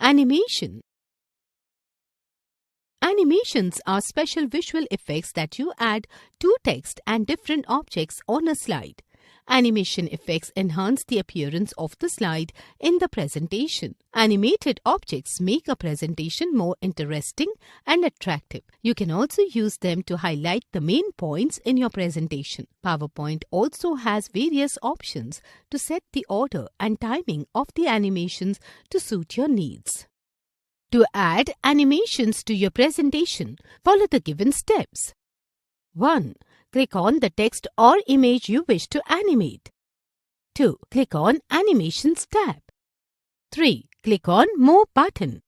Animation. Animations are special visual effects that you add to text and different objects on a slide. Animation effects enhance the appearance of the slide in the presentation. Animated objects make a presentation more interesting and attractive. You can also use them to highlight the main points in your presentation. PowerPoint also has various options to set the order and timing of the animations to suit your needs. To add animations to your presentation, follow the given steps. 1. Click on the text or image you wish to animate. 2. Click on Animations tab. 3. Click on More button.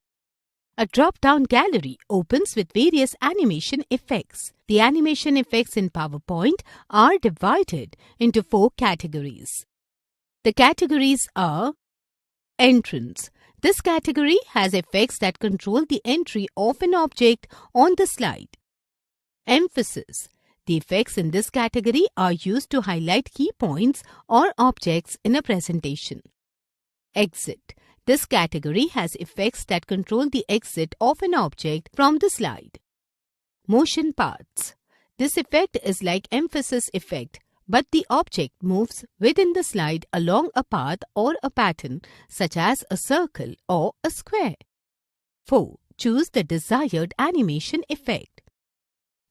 A drop-down gallery opens with various animation effects. The animation effects in PowerPoint are divided into 4 categories. The categories are Entrance. This category has effects that control the entry of an object on the slide. Emphasis. The effects in this category are used to highlight key points or objects in a presentation. Exit. This category has effects that control the exit of an object from the slide. Motion paths. This effect is like emphasis effect, but the object moves within the slide along a path or a pattern such as a circle or a square. 4. Choose the desired animation effect.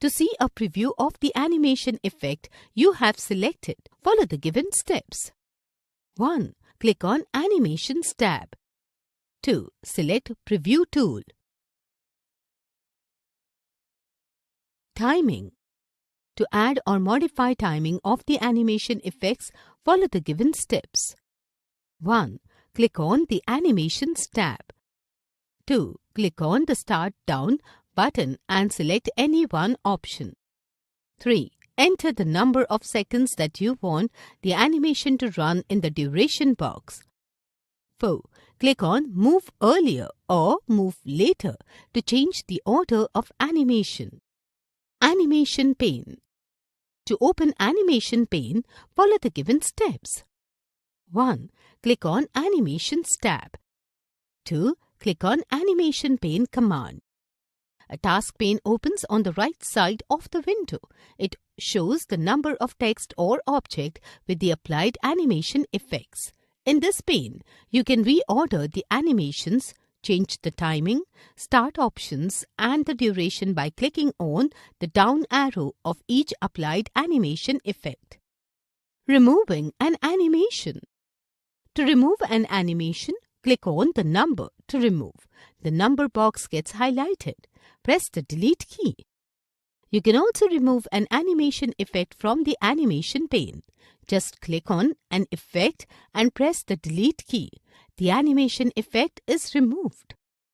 To see a preview of the animation effect you have selected, follow the given steps. 1. Click on Animations tab. 2. Select Preview tool. Timing. To add or modify timing of the animation effects, follow the given steps. 1. Click on the Animations tab. 2. Click on the Start Down button and select any one option. 3. Enter the number of seconds that you want the animation to run in the duration box. 4. Click on Move Earlier or Move Later to change the order of animation. Animation pane. To open Animation pane, follow the given steps. 1. Click on Animations tab. 2. Click on Animation pane command. A task pane opens on the right side of the window. It shows the number of text or object with the applied animation effects. In this pane, you can reorder the animations, change the timing, start options, and the duration by clicking on the down arrow of each applied animation effect. Removing an animation. To remove an animation, click on the number to remove. The number box gets highlighted. Press the Delete key. You can also remove an animation effect from the animation pane. Just click on an effect and press the Delete key. The animation effect is removed.